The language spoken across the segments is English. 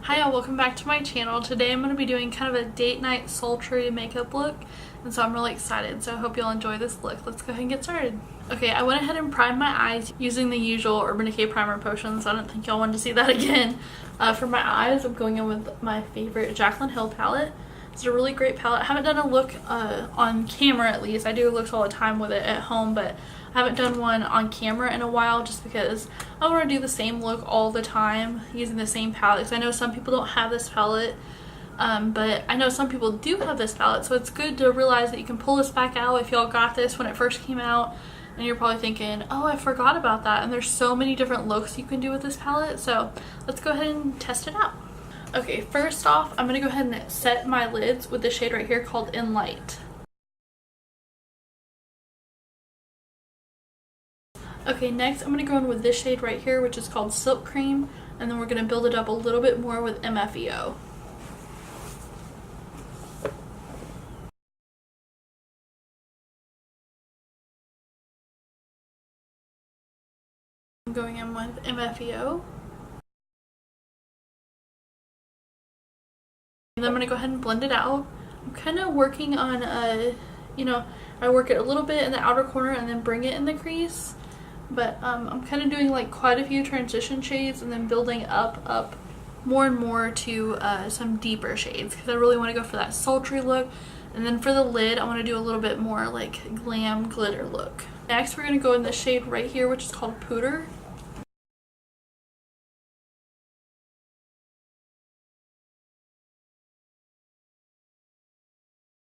Hi y'all, welcome back to my channel. Today I'm going to be doing kind of a date night sultry makeup look, and so I'm really excited, so I hope you'll enjoy this look. Let's go ahead and get started. Okay, I went ahead and primed my eyes using the usual Urban Decay primer potion, so I don't think y'all want to see that again. For my eyes, I'm going in with my favorite Jaclyn Hill palette. It's a really great palette. I haven't done a look on camera, at least. I do looks all the time with it at home, but I haven't done one on camera in a while just because I want to do the same look all the time using the same palette. Because I know some people don't have this palette, but I know some people do have this palette, so it's good to realize that you can pull this back out if y'all got this when it first came out. And you're probably thinking, oh, I forgot about that. And there's so many different looks you can do with this palette, so let's go ahead and test it out. Okay, first off, I'm going to go ahead and set my lids with the shade right here called In Light. Okay, next I'm going to go in with this shade right here, which is called Silk Cream, and then we're going to build it up a little bit more with MFEO. I'm going in with MFEO. And then I'm going to go ahead and blend it out. I'm kind of working on, I work it a little bit in the outer corner and then bring it in the crease. But I'm kind of doing like quite a few transition shades and then building up more and more to some deeper shades because I really want to go for that sultry look. And then for the lid, I want to do a little bit more like glam glitter look. Next, we're going to go in this shade right here, which is called Pooter.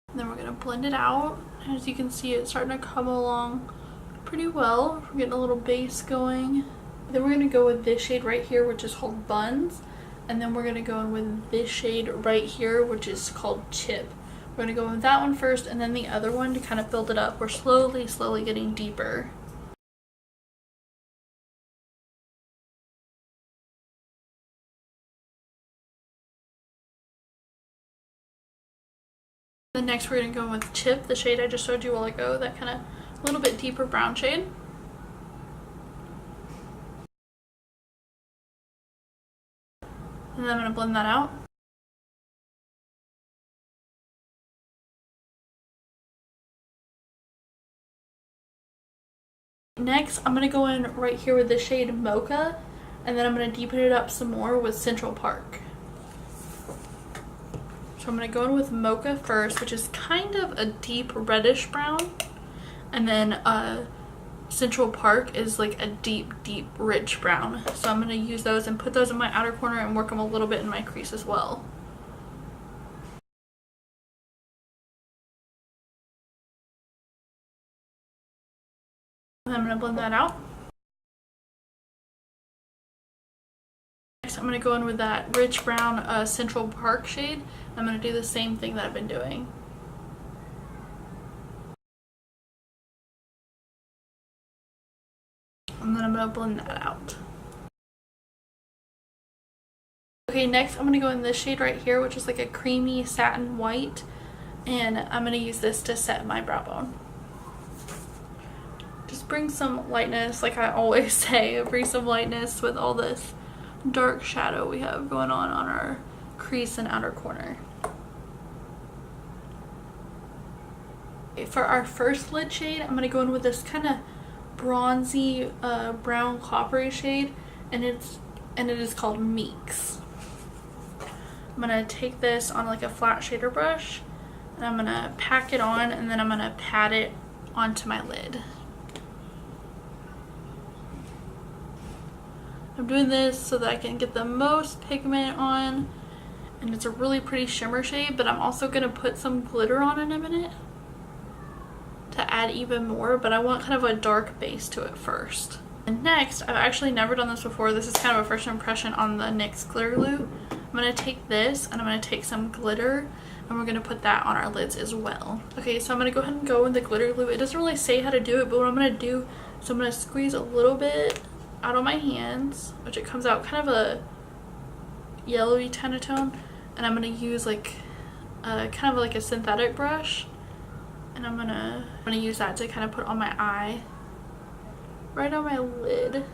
And then we're going to blend it out. As you can see, it's starting to come along pretty well. We're getting a little base going. Then we're going to go with this shade right here, which is called Buns. And then we're going to go in with this shade right here, which is called Chip. We're going to go with that one first and then the other one to kind of build it up. We're slowly getting deeper. Then next we're going to go with Chip, the shade I just showed you a while ago, that kind of a little bit deeper brown shade. And then I'm going to blend that out. Next, I'm going to go in right here with the shade Mocha, and then I'm going to deepen it up some more with Central Park. So I'm going to go in with Mocha first, which is kind of a deep reddish brown, and then Central Park is like a deep rich brown. So I'm going to use those and put those in my outer corner and work them a little bit in my crease as well. And I'm going to blend that out. Next, I'm going to go in with that rich brown Central Park shade. I'm going to do the same thing that I've been doing. And then I'm going to blend that out. Okay, next I'm going to go in this shade right here, which is like a creamy satin white. And I'm going to use this to set my brow bone. Just bring some lightness, like I always say, bring some lightness with all this dark shadow we have going on our crease and outer corner. Okay, for our first lid shade, I'm going to go in with this kind of bronzy brown coppery shade, and it is called Meeks. I'm going to take this on like a flat shader brush, and I'm going to pack it on, and then I'm going to pat it onto my lid. I'm doing this so that I can get the most pigment on, and it's a really pretty shimmer shade, but I'm also going to put some glitter on in a minute to add even more, but I want kind of a dark base to it first. And next, I've actually never done this before. This is kind of a first impression on the NYX glitter glue. I'm going to take this and I'm going to take some glitter and we're going to put that on our lids as well. Okay, so I'm going to go ahead and go with the glitter glue. It doesn't really say how to do it, but what I'm going to do is I'm going to squeeze a little bit out on my hands, which it comes out kind of a yellowy kind of tone, and I'm going to use like kind of like a synthetic brush, and I'm gonna use that to kind of put on my eye, right on my lid.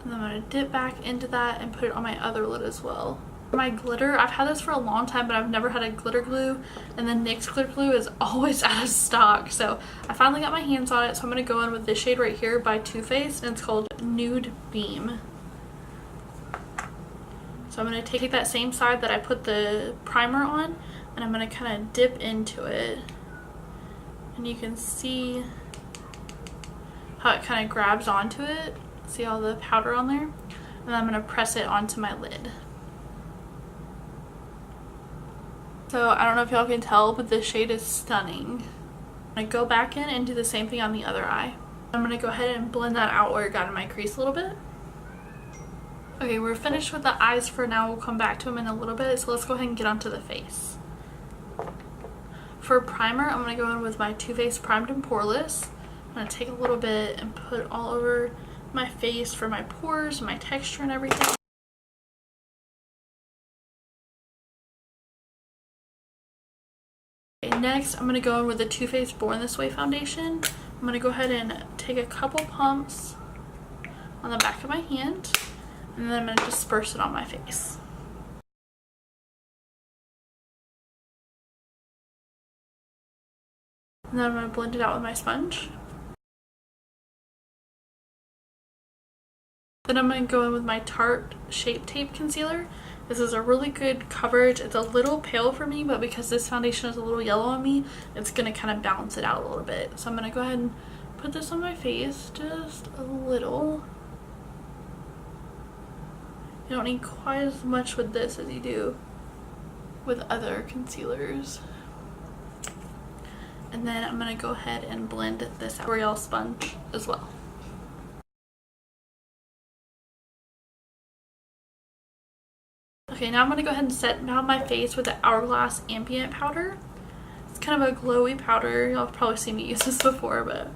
And then I'm going to dip back into that and put it on my other lid as well. My glitter, I've had this for a long time, but I've never had a glitter glue, and the NYX glitter glue is always out of stock. So I finally got my hands on it, so I'm going to go in with this shade right here by Too Faced, and it's called Nude Beam. So I'm going to take that same side that I put the primer on, and I'm going to kind of dip into it. And you can see how it kind of grabs onto it. See all the powder on there? And then I'm going to press it onto my lid. So I don't know if y'all can tell, but this shade is stunning. I'm going to go back in and do the same thing on the other eye. I'm going to go ahead and blend that out where it got in my crease a little bit. Okay, we're finished with the eyes for now. We'll come back to them in a little bit. So let's go ahead and get onto the face. For primer, I'm going to go in with my Too Faced Primed and Poreless. I'm going to take a little bit and put it all over my face for my pores, my texture and everything. Okay, next, I'm going to go in with the Too Faced Born This Way foundation. I'm going to go ahead and take a couple pumps on the back of my hand, and then I'm going to disperse it on my face. And then I'm going to blend it out with my sponge. Then I'm going to go in with my Tarte Shape Tape Concealer. This is a really good coverage. It's a little pale for me, but because this foundation is a little yellow on me, it's going to kind of balance it out a little bit. So I'm going to go ahead and put this on my face, just a little. You don't need quite as much with this as you do with other concealers. And then I'm going to go ahead and blend this L'Oreal sponge as well. Okay, now I'm going to go ahead and set down my face with the Hourglass Ambient Powder. It's kind of a glowy powder. Y'all have probably seen me use this before, but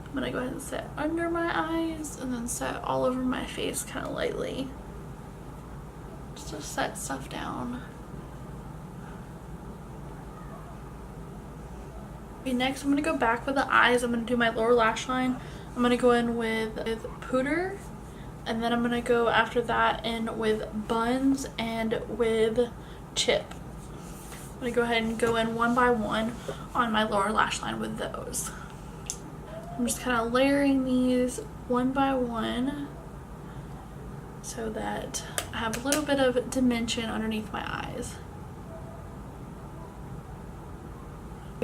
I'm going to go ahead and set under my eyes and then set all over my face kind of lightly. Just to set stuff down. Okay, next I'm going to go back with the eyes. I'm going to do my lower lash line. I'm going to go in with Pooter. And then I'm going to go after that in with Buns and with Chip. I'm going to go ahead and go in one by one on my lower lash line with those. I'm just kind of layering these one by one so that I have a little bit of dimension underneath my eyes.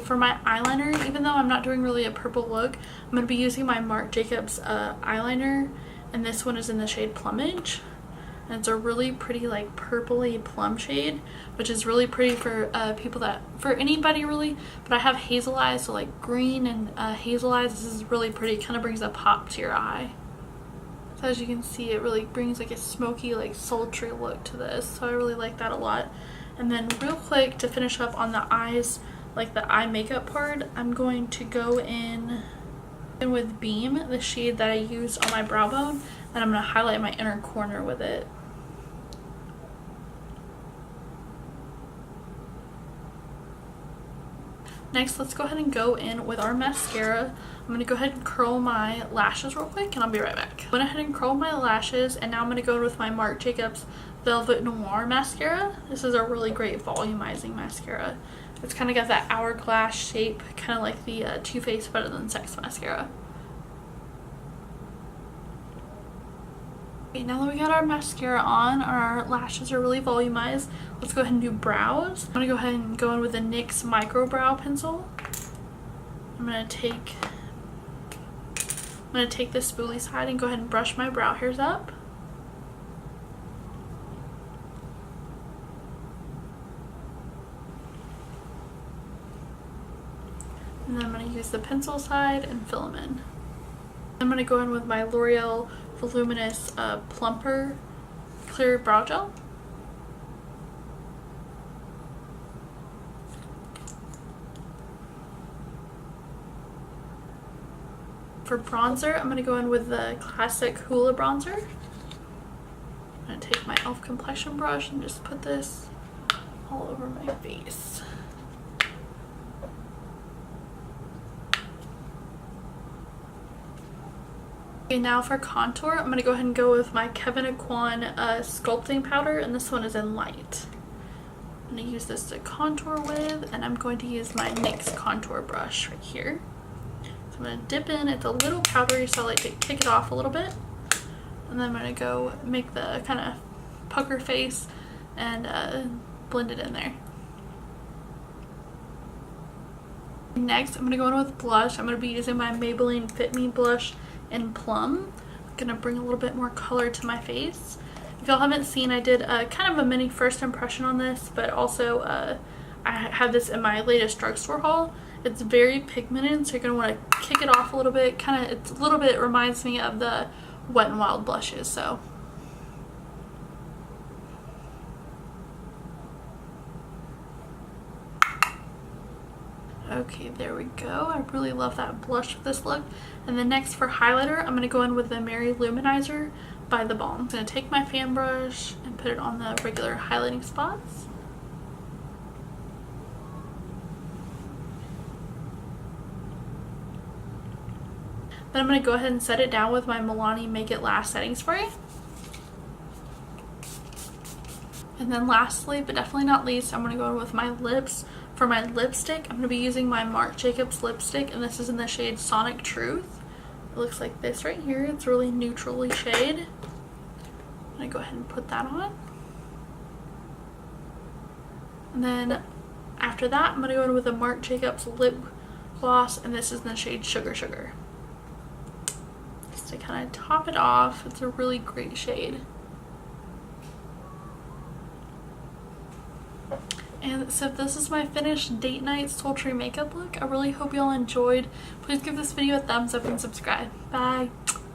For my eyeliner, even though I'm not doing really a purple look, I'm going to be using my Marc Jacobs eyeliner. And this one is in the shade Plumage, and it's a really pretty like purpley plum shade, which is really pretty for people that, for anybody really, but I have hazel eyes, so like green and hazel eyes. This is really pretty, kind of brings a pop to your eye. So as you can see, it really brings like a smoky, like sultry look to this, so I really like that a lot. And then real quick to finish up on the eyes, like the eye makeup part, I'm going to go in with Beam, the shade that I used on my brow bone, and I'm going to highlight my inner corner with it. Next, let's go ahead and go in with our mascara. I'm going to go ahead and curl my lashes real quick, and I'll be right back. I went ahead and curled my lashes, and now I'm going to go in with my Marc Jacobs Velvet Noir mascara. This is a really great volumizing mascara. It's kind of got that hourglass shape, kind of like the Too Faced Better Than Sex mascara. Okay, now that we got our mascara on, our lashes are really volumized, let's go ahead and do brows. I'm going to go ahead and go in with the NYX Micro Brow Pencil. I'm going to take this spoolie side and go ahead and brush my brow hairs up. And then I'm going to use the pencil side and fill them in. I'm going to go in with my L'Oreal Voluminous Plumper Clear Brow Gel. For bronzer, I'm going to go in with the classic Hoola bronzer. I'm going to take my e.l.f. complexion brush and just put this all over my face. Okay, now for contour, I'm going to go ahead and go with my Kevyn Aucoin sculpting powder, and this one is in light. I'm going to use this to contour with, and I'm going to use my NYX contour brush right here. So I'm going to dip in. It's a little powdery, so I like to kick it off a little bit. And then I'm going to go make the kind of pucker face and blend it in there. Next, I'm going to go in with blush. I'm going to be using my Maybelline Fit Me blush in Plum. I'm going to bring a little bit more color to my face. If y'all haven't seen, I did kind of a mini first impression on this, but also I have this in my latest drugstore haul. It's very pigmented, so you're going to want to kick it off a little bit. It's a little bit, reminds me of the Wet n Wild blushes, so. Okay, there we go. I really love that blush with this look. And then next for highlighter, I'm going to go in with the Mary Luminizer by The Balm. I'm going to take my fan brush and put it on the regular highlighting spots. Then I'm going to go ahead and set it down with my Milani Make It Last setting spray. And then lastly, but definitely not least, I'm going to go in with my lips. For my lipstick, I'm going to be using my Marc Jacobs lipstick, and this is in the shade Sonic Truth. It looks like this right here. It's really neutrally shade. I'm going to go ahead and put that on. And then after that, I'm going to go in with a Marc Jacobs lip gloss, and this is in the shade Sugar Sugar. Just to kind of top it off. It's a really great shade. And so this is my finished date night sultry makeup look. I really hope y'all enjoyed. Please give this video a thumbs up and subscribe. Bye!